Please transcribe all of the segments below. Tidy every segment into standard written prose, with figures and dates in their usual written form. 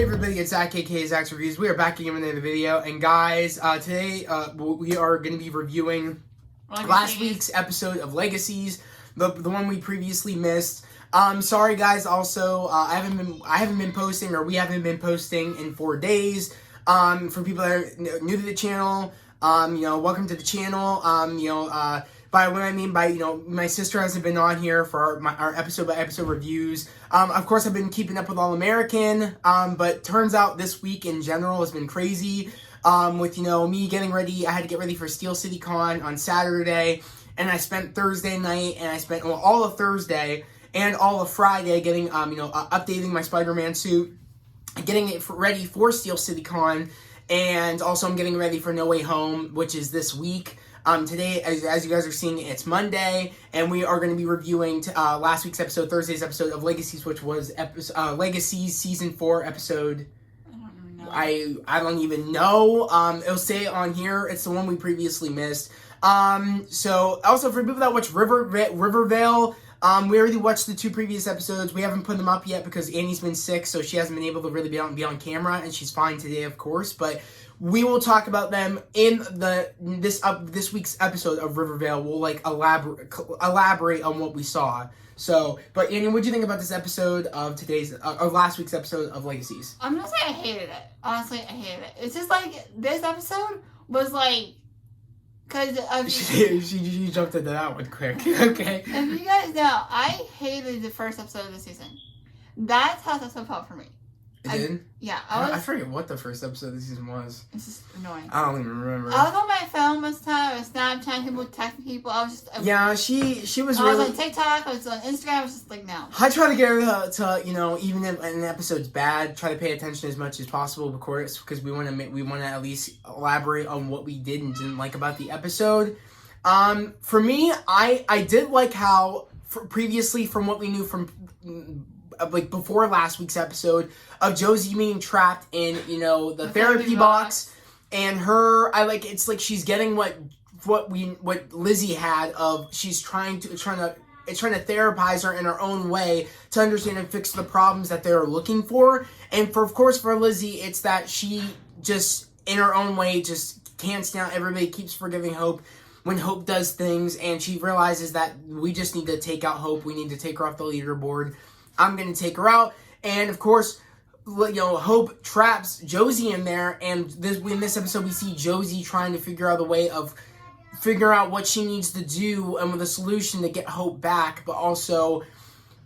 Hey everybody, it's Zach, aka Zach's Reviews. We are back again with another video, and guys, today we are going to be reviewing last week's episode of Legacies, the one we previously missed. Sorry guys, also I haven't been posting, or we haven't been posting in 4 days. For people that are new to the channel, welcome to the channel. By what I mean by, my sister hasn't been on here for our episode by episode reviews. Of course, I've been keeping up with All American, but turns out this week in general has been crazy. With, me getting ready, I had to get ready for Steel City Con on Saturday, and I spent Thursday night, and I spent all of Thursday and all of Friday getting, updating my Spider-Man suit, getting it ready for Steel City Con, and also I'm getting ready for No Way Home, which is this week. Today, as you guys are seeing, it's Monday, and we are going to be reviewing last week's episode, Thursday's episode of Legacies, which was Legacies Season 4 episode. I don't even know. It'll say on here. It's the one we previously missed. So, also for people that watch Rivervale, we already watched the 2 previous episodes. We haven't put them up yet because Annie's been sick, so she hasn't been able to really be on camera, and she's fine today, of course, but we will talk about them in this week's episode of Rivervale. We'll elaborate on what we saw. So, but Annie, what do you think about this episode of last week's episode of Legacies? I'm gonna say I hated it. Honestly, I hated it. It's just like this episode was like, she jumped into that one quick. Okay. If you guys know, I hated the first episode of the season. That's how this episode felt for me. It did? Yeah. I forget what the first episode of the season was. It's just annoying. I don't even remember. I was on my phone most of the time. I was Snapchatting people, texting people. I was just... Yeah, she was I really... was on TikTok. I was on Instagram. I was just like, no. I try to get her to even if an episode's bad, try to pay attention as much as possible, of course, because we want to at least elaborate on what we did and didn't like about the episode. For me, I did like how, previously, from what we knew from... before last week's episode of Josie being trapped in, the therapy box, and her, it's like she's getting what Lizzie had of, she's trying to therapize her in her own way to understand and fix the problems that they're looking for. And of course for Lizzie, it's that she just, in her own way, just can't stand, everybody keeps forgiving Hope when Hope does things, and she realizes that we just need to take out Hope, we need to take her off the leaderboard. I'm going to take her out. And, of course, Hope traps Josie in there. And in this episode, we see Josie trying to figure out what she needs to do and with a solution to get Hope back, but also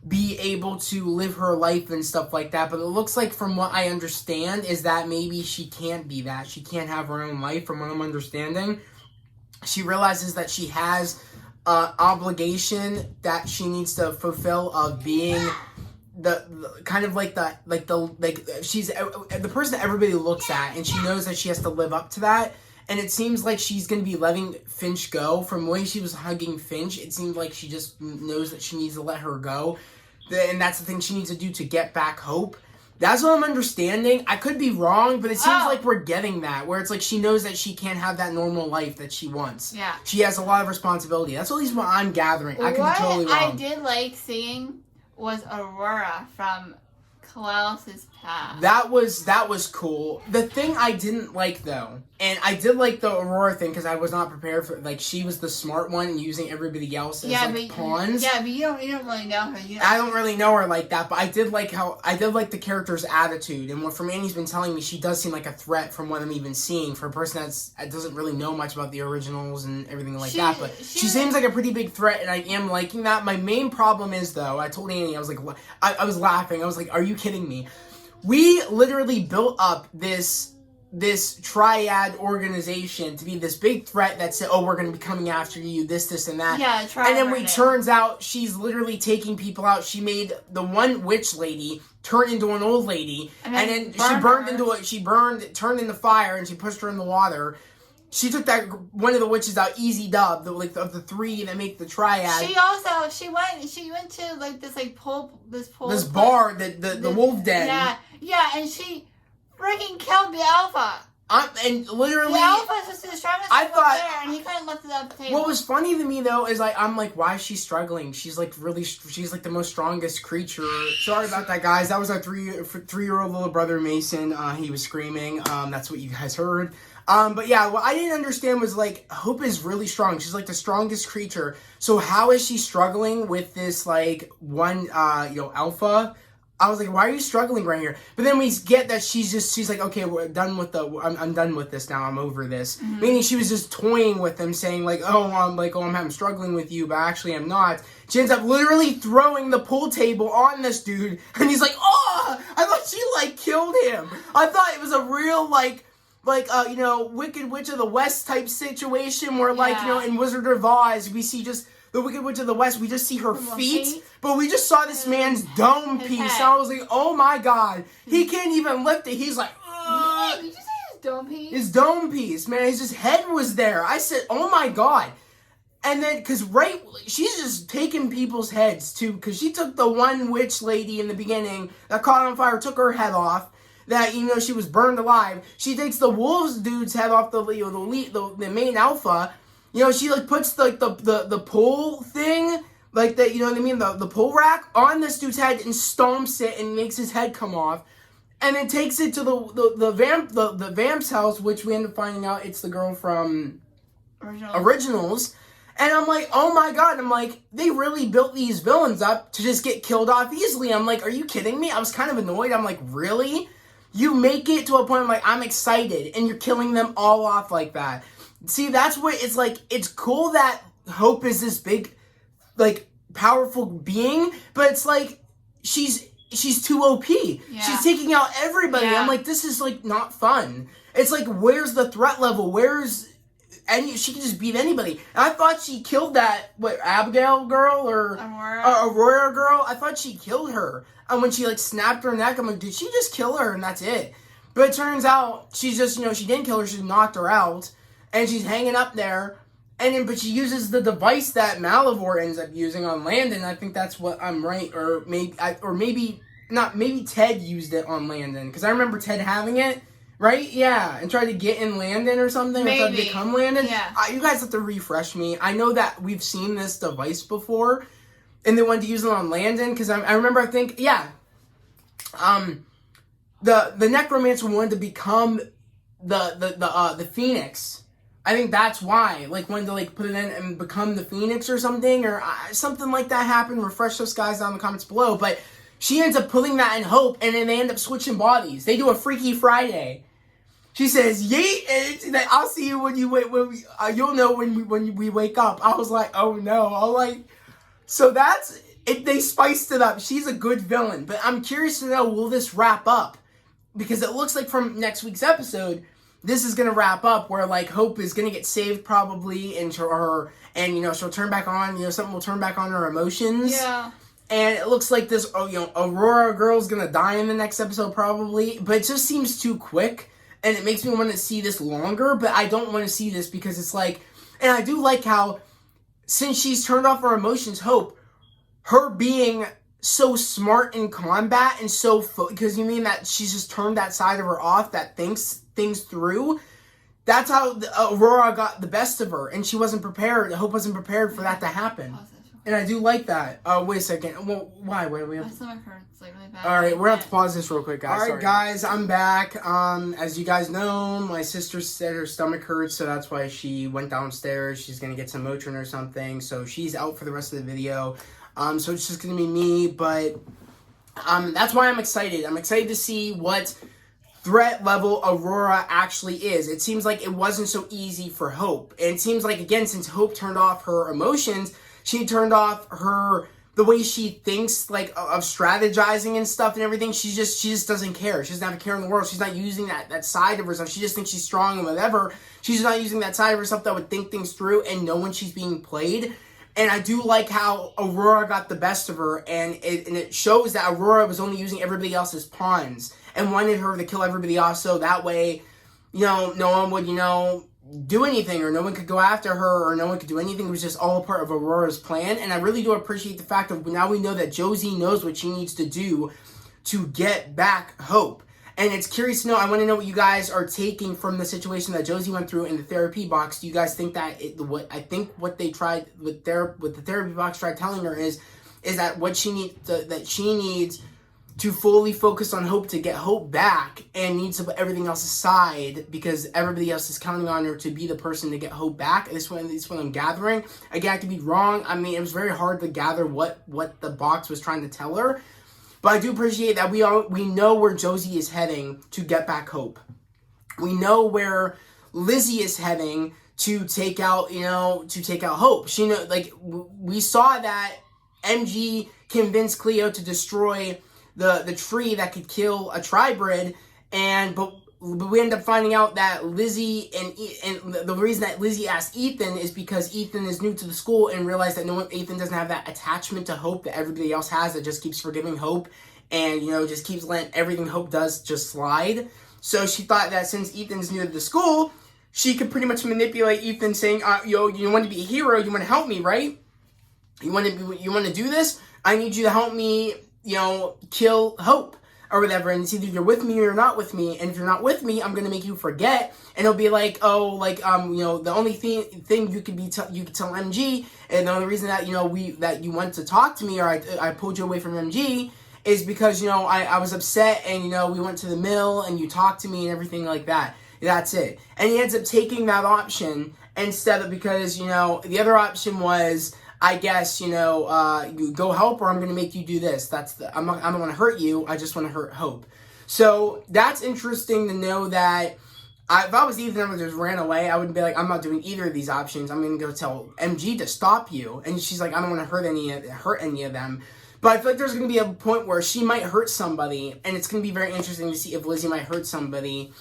be able to live her life and stuff like that. But it looks like, from what I understand, is that maybe she can't be that. She can't have her own life, from what I'm understanding. She realizes that she has obligation that she needs to fulfill of being... she's the person that everybody looks at, and she knows that she has to live up to that. And it seems like she's going to be letting Finch go. From the way she was hugging Finch, it seemed like she just knows that she needs to let her go, and that's the thing she needs to do to get back Hope. That's what I'm understanding. I could be wrong, but it seems like we're getting that, where it's like she knows that she can't have that normal life that she wants. Yeah, she has a lot of responsibility. That's at least what I'm gathering. I could be totally wrong. I did like seeing was Aurora from Klaus's past. That was cool. The thing I didn't like, though, and I did like the Aurora thing because I was not prepared for, she was the smart one and using everybody else as pawns. Yeah, but you don't really know her. I don't really know her like that, but I did like the character's attitude, and what from Annie's been telling me, she does seem like a threat from what I'm even seeing for a person that doesn't really know much about the originals and everything like that, but she seems like a pretty big threat, and I am liking that. My main problem is, though, I told Annie, I was like, I was laughing, I was like, are you kidding me? We literally built up this triad organization to be this big threat that said, oh, we're going to be coming after you, this, and that. Yeah, and then turns out she's literally taking people out. She made the one witch lady turn into an old lady, and then she turned into fire, and she pushed her in the water. She took that one of the witches out, easy dub, of the 3 that make the triad. She went to this bar, the wolf den. Yeah, and she freaking killed the alpha. And literally, the Alpha's just the strongest I thought there, and he couldn't lift it up the table. What was funny to me though is like I'm like, why is she struggling? She's like she's like the most strongest creature. Sorry about that, guys. That was our 3-year-old little brother Mason. He was screaming. That's what you guys heard. But yeah, what I didn't understand was like Hope is really strong. She's like the strongest creature. So how is she struggling with this like one alpha? I was like, why are you struggling right here? But then we get that she's like, okay, we're done with I'm done with this now. I'm over this. Mm-hmm. Meaning she was just toying with him, saying like, I'm struggling with you, but actually I'm not. She ends up literally throwing the pool table on this dude, and he's like, oh, I thought she like killed him. I thought it was a real Wicked Witch of the West type situation where in Wizard of Oz we see just the Wicked Witch of the West, we just see her feet, but we just saw this man's dome piece. And I was like, oh my god, he can't even lift it. He's like, ugh. Did you say his dome piece? His dome piece, man. His head was there. I said, oh my god. And then, she's just taking people's heads too, because she took the one witch lady in the beginning that caught on fire, took her head off. That she was burned alive. She takes the wolves dude's head off the main alpha. She like puts the pole thing, like the the pole rack on this dude's head and stomps it and makes his head come off, and then takes it to the vamp's house, which we end up finding out it's the girl from Originals. And I'm like, oh my god, I'm like, they really built these villains up to just get killed off easily. I'm like, are you kidding me? I was kind of annoyed. I'm like, really? You make it to a point where I'm excited, and you're killing them all off like that. See, that's what it's like. It's cool that Hope is this big, powerful being, but it's like she's too OP. Yeah. She's taking out everybody. Yeah. I'm like, this is not fun. It's like, where's the threat level? She can just beat anybody. And I thought she killed that Abigail girl or Aurora girl. I thought she killed her. And when she snapped her neck, I'm like, did she just kill her? And that's it. But it turns out she's just she didn't kill her. She knocked her out. And she's hanging up there, but she uses the device that Malivore ends up using on Landon. I think that's what I'm right, or maybe not. Maybe Ted used it on Landon because I remember Ted having it, right? Yeah, and tried to get in Landon or something, or tried to become Landon. Yeah. You guys have to refresh me. I know that we've seen this device before, and they wanted to use it on Landon because I remember. I think the Necromancer wanted to become the Phoenix. I think that's why, wanted to put it in and become the Phoenix or something, or something like that happened. Refresh those guys down in the comments below. But she ends up putting that in Hope, and then they end up switching bodies. They do a Freaky Friday. She says, "Yeet," and I'll see you when you wait. You'll know when we wake up. I was like, oh no. I'm like, so that's it. They spiced it up. She's a good villain, but I'm curious to know, will this wrap up? Because it looks like from next week's episode, this is going to wrap up where, Hope is going to get saved probably, and she'll turn back on, something will turn back on her emotions. Yeah. And it looks like this, Aurora girl's going to die in the next episode probably, but it just seems too quick, and it makes me want to see this longer, but I don't want to see this because it's and I do like how, since she's turned off her emotions, Hope, her being so smart in combat and so because you mean that she's just turned that side of her off that thinks things through. That's how Aurora got the best of her, and she wasn't prepared. Hope wasn't prepared for that to happen. And I do like that. Wait a second. Well, why? Wait, my stomach hurts really bad. All right, we're gonna have to pause this real quick, guys. All right, guys, I'm back. As you guys know, my sister said her stomach hurts, so that's why she went downstairs. She's gonna get some Motrin or something, so she's out for the rest of the video. So it's just gonna be me, but that's why I'm excited. I'm excited to see what threat level Aurora actually is. It seems like it wasn't so easy for Hope. And it seems like, again, since Hope turned off her emotions, she turned off the way she thinks, of strategizing and stuff and everything. She just doesn't care. She doesn't have a care in the world. She's not using that side of herself. She just thinks she's strong and whatever. She's not using that side of herself that would think things through and know when she's being played. And I do like how Aurora got the best of her, and it shows that Aurora was only using everybody else's pawns and wanted her to kill everybody else, so that way, no one would, do anything, or no one could go after her, or no one could do anything. It was just all a part of Aurora's plan, and I really do appreciate the fact that now we know that Josie knows what she needs to do to get back Hope. And it's curious to know, I want to know what you guys are taking from the situation that Josie went through in the therapy box. Do you guys think that what they tried with the therapy box tried telling her is that what she needs to fully focus on Hope to get Hope back, and needs to put everything else aside because everybody else is counting on her to be the person to get Hope back. This one I'm gathering. Again, I could be wrong. I mean, it was very hard to gather what the box was trying to tell her. But I do appreciate that we know where Josie is heading to get back Hope. We know where Lizzie is heading to take out Hope. We saw that MG convinced Cleo to destroy the tree that could kill a tribrid, but we end up finding out that Lizzie and the reason that Lizzie asked Ethan is because Ethan is new to the school and realized that Ethan doesn't have that attachment to Hope that everybody else has, that just keeps forgiving Hope and just keeps letting everything Hope does just slide. So she thought that since Ethan's new to the school, she could pretty much manipulate Ethan, saying, you want to be a hero, you want to help me, right? You want to do this? I need you to help me, kill Hope or whatever. And it's either you're with me or you're not with me. And if you're not with me, I'm going to make you forget. And it'll be like, the only thing you could tell MG, and the only reason that, that you went to talk to me, or I pulled you away from MG, is because, I was upset and, we went to the mill and you talked to me and everything like that. That's it. And he ends up taking that option instead of, because, the other option was, I guess, you go help, or I'm going to make you do this. I'm not going to hurt you. I just want to hurt Hope. So that's interesting to know that if I was Ethan, I would just ran away. I wouldn't be like, I'm not doing either of these options. I'm going to go tell MG to stop you. And she's like, I don't want to hurt any of them. But I feel like there's going to be a point where she might hurt somebody, and it's going to be very interesting to see if Lizzie might hurt somebody.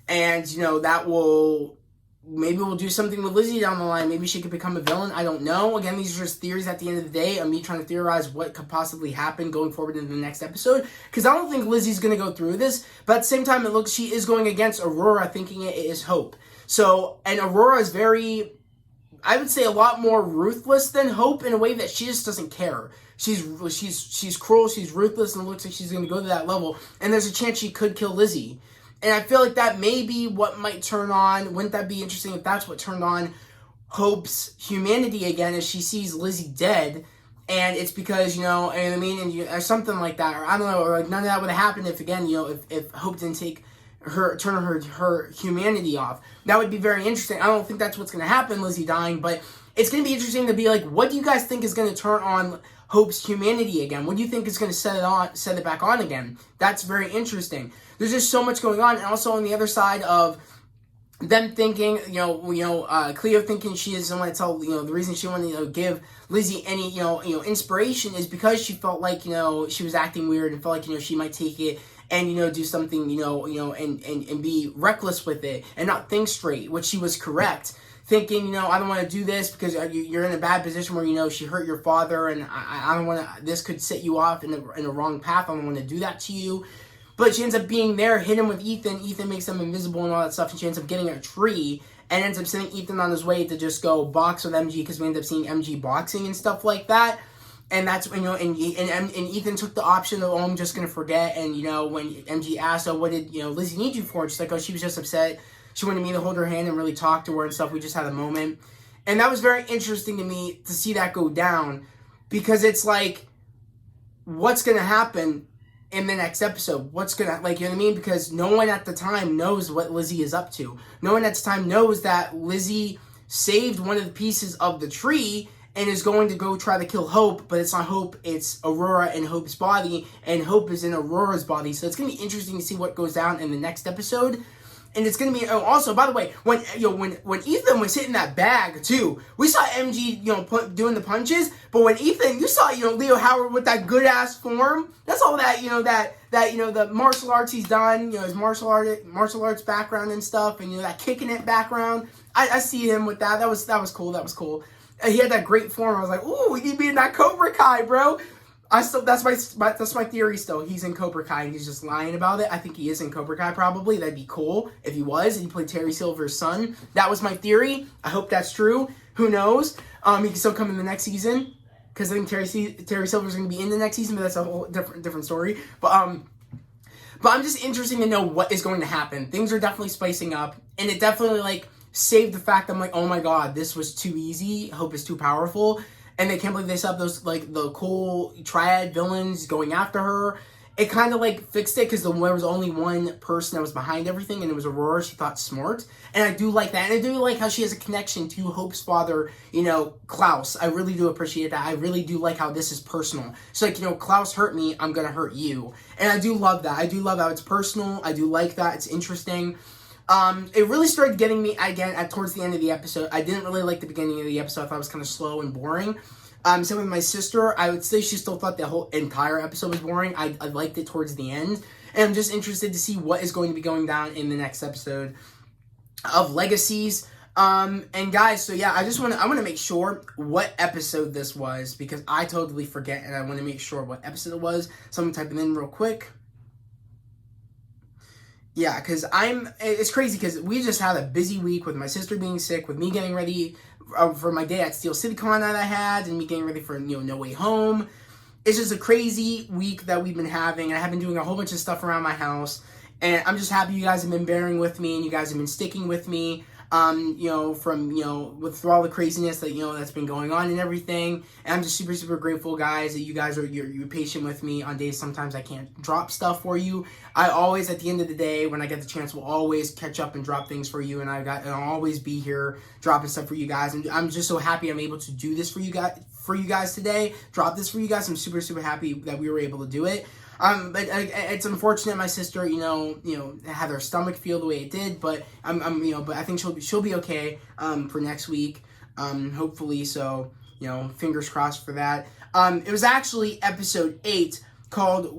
And, that will... Maybe we'll do something with Lizzie down the line. Maybe she could become a villain. I don't know. Again, these are just theories at the end of the day of me trying to theorize what could possibly happen going forward into the next episode. Because I don't think Lizzie's going to go through this. But at the same time, she is going against Aurora, thinking it is Hope. So, and Aurora is very, I would say, a lot more ruthless than Hope in a way that she just doesn't care. She's cruel, she's ruthless, and it looks like she's going to go to that level. And there's a chance she could kill Lizzie. And I feel like that may be what might turn on. Wouldn't that be interesting if that's what turned on Hope's humanity again, as she sees Lizzie dead, and it's because, or something like that, or I don't know, or like none of that would have happened if, again, if Hope didn't turn her humanity off. That would be very interesting. I don't think that's what's going to happen, Lizzie dying, but it's going to be interesting to be like, what do you guys think is going to turn on Hope's humanity again? What do you think is going to set it back on again? That's very interesting. There's just so much going on, and also on the other side of them thinking, Cleo thinking she doesn't want to tell, the reason she wanted to give Lizzie any, inspiration is because she felt like, she was acting weird and felt like, she might take it and, do something, and be reckless with it and not think straight, which she was correct. Thinking, I don't want to do this because you're in a bad position where, she hurt your father, and I don't want to, this could set you off in a wrong path. I don't want to do that to you. But she ends up being there, hidden with Ethan. Ethan makes them invisible and all that stuff, and she ends up getting a tree and ends up sending Ethan on his way to just go box with MG, because we end up seeing MG boxing and stuff like that. And that's when, and Ethan took the option of, I'm just going to forget. And, when MG asked, what did, Lizzie need you for? And she's like, she was just upset. She wanted me to hold her hand and really talk to her and stuff. We just had a moment. And that was very interesting to me to see that go down, because it's like, what's going to happen in the next episode? What's going to, you know what I mean? Because no one at the time knows what Lizzie is up to. No one at the time knows that Lizzie saved one of the pieces of the tree and is going to go try to kill Hope, but it's not Hope, it's Aurora and Hope's body, and Hope is in Aurora's body. So it's going to be interesting to see what goes down in the next episode. And it's going to be, also, by the way, when Ethan was hitting that bag, too, we saw MG, doing the punches, but when Ethan, you saw, Leo Howard with that good-ass form, that's all that, the martial arts he's done, his martial arts background and stuff, and, that kicking it background, I see him with that. That was cool. He had that great form. I was like, ooh, he'd be in that Cobra Kai, bro. That's my theory still. He's in Cobra Kai and he's just lying about it. I think he is in Cobra Kai probably. That'd be cool if he was and he played Terry Silver's son. That was my theory. I hope that's true. Who knows? He can still come in the next season, because I think Terry Silver's going to be in the next season, but that's a whole different story. But But I'm just interested to know what is going to happen. Things are definitely spicing up, and it definitely, like, saved the fact that I'm like, oh my god, this was too easy. Hope is too powerful. And they can't believe they set up those, like, the cool triad villains going after her. It kind of, like, fixed it because there was only one person that was behind everything, and it was Aurora. She thought smart. And I do like that. And I do like how she has a connection to Hope's father, you know, Klaus. I really do appreciate that. I really do like how this is personal. So, like, you know, Klaus hurt me, I'm going to hurt you. And I do love that. I do love how it's personal. I do like that. It's interesting. It really started getting me, again, towards the end of the episode. I didn't really like the beginning of the episode. I thought it was kind of slow and boring. Same with my sister. I would say she still thought the whole entire episode was boring. I liked it towards the end. And I'm just interested to see what is going to be going down in the next episode of Legacies. And guys, so yeah, I want to make sure what episode this was, because I totally forget, and I want to make sure what episode it was. So I'm typing in real quick. Yeah, because it's crazy because we just had a busy week with my sister being sick, with me getting ready for my day at Steel City Con that I had, and me getting ready for, you know, No Way Home. It's just a crazy week that we've been having, and I have been doing a whole bunch of stuff around my house, and I'm just happy you guys have been bearing with me, and you guys have been sticking with me. You know, from, you know, with all the craziness that, you know, that's been going on and everything. And I'm just super, super grateful, guys, that you guys are, you're patient with me on days sometimes I can't drop stuff for you. I always, at the end of the day, when I get the chance, will always catch up and drop things for you. And I'll always be here dropping stuff for you guys. And I'm just so happy I'm able to do this for you guys today. Drop this for you guys. I'm super, super happy that we were able to do it. But it's unfortunate my sister, you know, had her stomach feel the way it did, but you know, but I think she'll be okay, for next week, hopefully. So, you know, fingers crossed for that. It was actually episode 8 called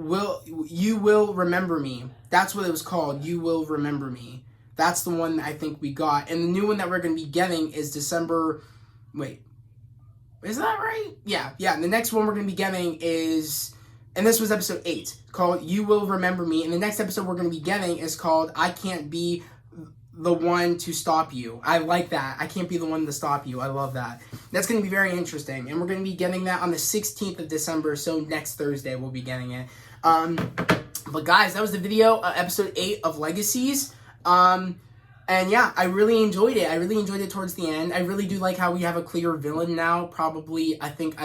You Will Remember Me. That's what it was called. You Will Remember Me. That's the one that I think we got. And the new one that we're going to be getting is December. Wait, is that right? Yeah. And the next one we're going to be getting is, and this was episode 8, called You Will Remember Me. And the next episode we're going to be getting is called I Can't Be the One to Stop You. I like that. I can't be the one to stop you. I love that. That's going to be very interesting. And we're going to be getting that on the 16th of December. So next Thursday we'll be getting it. But guys, that was the video, episode 8 of Legacies. And yeah, I really enjoyed it. I really enjoyed it towards the end. I really do like how we have a clear villain now. Probably, I think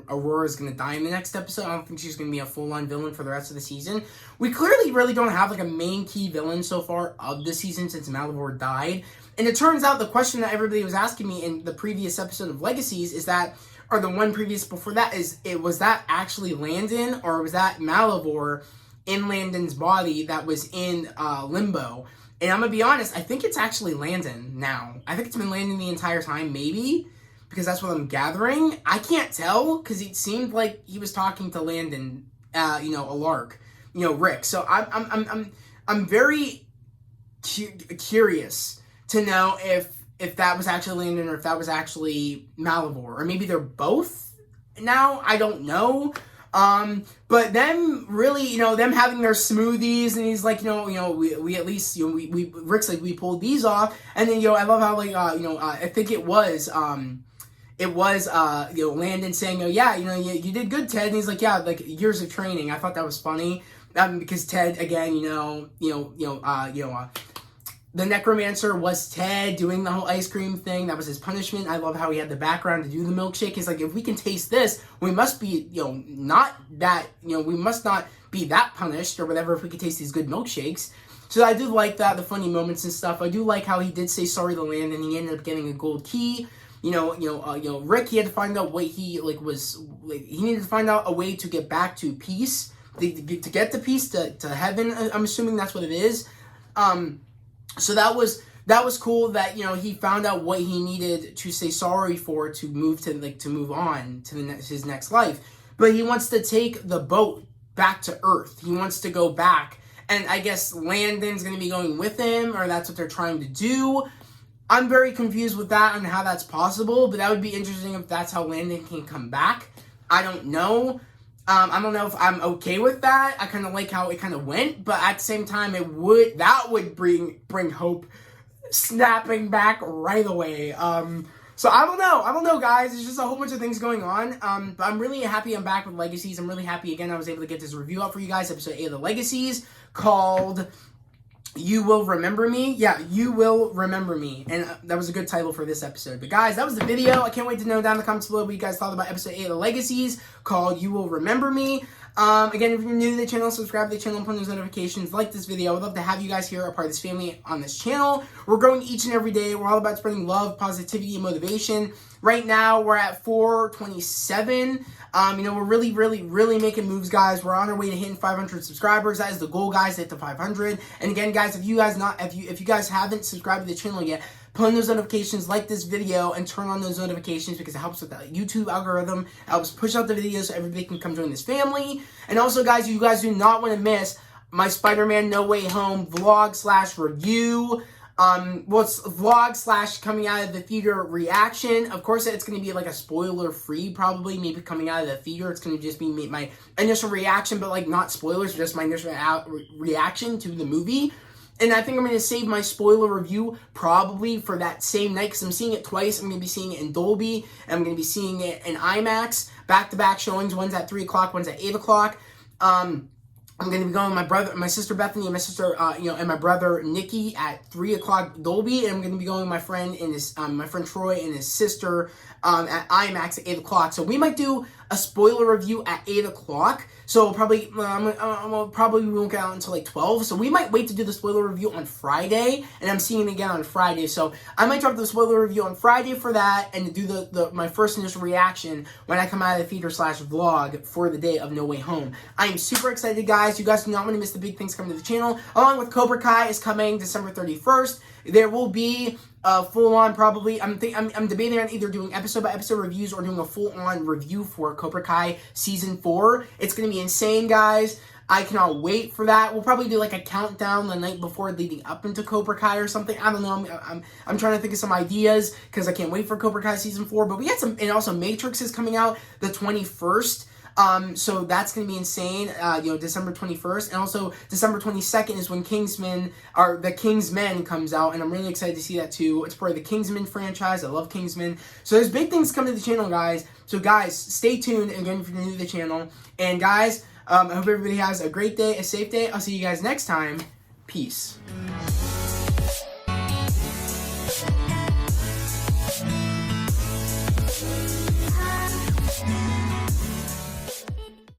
Aurora's gonna die in the next episode. I don't think she's gonna be a full-on villain for the rest of the season. We clearly really don't have like a main key villain so far of the season since Malivore died. And it turns out the question that everybody was asking me in the previous episode of Legacies is that, or the one previous before that, was that actually Landon, or was that Malivore in Landon's body that was in Limbo? And I'm going to be honest, I think it's actually Landon now. I think it's been Landon the entire time, maybe, because that's what I'm gathering. I can't tell, because it seemed like he was talking to Landon, you know, a lark, you know, Rick. So I'm very curious to know if that was actually Landon or if that was actually Malivore. Or maybe they're both now, I don't know. But them really, you know, them having their smoothies, and he's like, you know, we at least, you know, Rick's like, we pulled these off, and then, you know, I love how, like, you know, I think it was, you know, Landon saying, oh, yeah, you know, you did good, Ted, and he's like, yeah, like, years of training. I thought that was funny, because Ted, again, the necromancer was Ted doing the whole ice cream thing. That was his punishment. I love how he had the background to do the milkshake. He's like, if we can taste this, we must be, you know, not that, you know, we must not be that punished or whatever if we could taste these good milkshakes. So I do like that, the funny moments and stuff. I do like how he did say sorry to Landon, and he ended up getting a gold key. Rick, he had to find out what he, like, was, like, he needed to find out a way to get back to peace, to get to peace, to heaven. I'm assuming that's what it is. So that was cool that, you know, he found out what he needed to say sorry for to move on to his next life. But he wants to take the boat back to Earth. He wants to go back. And I guess Landon's going to be going with him, or that's what they're trying to do. I'm very confused with that and how that's possible, but that would be interesting if that's how Landon can come back. I don't know. I don't know if I'm okay with that. I kind of like how it kind of went, but at the same time, that would bring Hope snapping back right away. So I don't know, guys. There's just a whole bunch of things going on. But I'm really happy I'm back with Legacies. I'm really happy again I was able to get this review out for you guys. Episode 8 of the Legacies, called You Will Remember Me. Yeah, You Will Remember Me. And that was a good title for this episode. But guys, that was the video. I can't wait to know down in the comments below what you guys thought about episode 8 of the Legacies, called You Will Remember Me. Again, if you're new to the channel, subscribe to the channel and put those notifications. Like this video. I would love to have you guys here, a part of this family on this channel. We're growing each and every day. We're all about spreading love, positivity, and motivation. Right now, we're at 427. We're really making moves, guys. We're on our way to hitting 500 subscribers. That is the goal, guys, to hit the 500. And again, guys, if you guys haven't subscribed to the channel yet, put on those notifications, like this video, and turn on those notifications because it helps with the YouTube algorithm. It helps push out the videos so everybody can come join this family. And also, guys, you guys do not want to miss my Spider-Man No Way Home vlog/review. It's vlog / coming out of the theater reaction. Of course, it's going to be like a spoiler-free, probably, maybe coming out of the theater. It's going to just be my initial reaction, but like not spoilers, just my initial reaction to the movie. And I think I'm going to save my spoiler review probably for that same night because I'm seeing it twice. I'm going to be seeing it in Dolby, and I'm going to be seeing it in IMAX, back-to-back showings. One's at 3 o'clock, one's at 8 o'clock. I'm going to be going with my sister Bethany, and my sister, and my brother Nikki at 3 o'clock Dolby, and I'm going to be going with my friend Troy and his sister at IMAX at 8 o'clock. So we might do a spoiler review at 8 o'clock. So probably we won't get out until like 12. So we might wait to do the spoiler review on Friday, and I'm seeing it again on Friday. So I might drop the spoiler review on Friday for that, and do my first initial reaction when I come out of the theater /vlog for the day of No Way Home. I am super excited, guys. You guys do not want to miss the big things coming to the channel. Along with Cobra Kai is coming December 31st. There will be full-on, probably, I'm debating on either doing episode-by-episode reviews or doing a full-on review for Cobra Kai Season 4. It's going to be insane, guys. I cannot wait for that. We'll probably do like a countdown the night before leading up into Cobra Kai or something. I don't know. I'm trying to think of some ideas because I can't wait for Cobra Kai Season 4. But we had some, and also Matrix is coming out the 21st. So that's going to be insane, December 21st. And also December 22nd is when the Kingsmen comes out. And I'm really excited to see that too. It's part of the Kingsman franchise. I love Kingsman. So there's big things coming to the channel, guys. So guys, stay tuned again if you're new to the channel. And guys, I hope everybody has a great day, a safe day. I'll see you guys next time. Peace.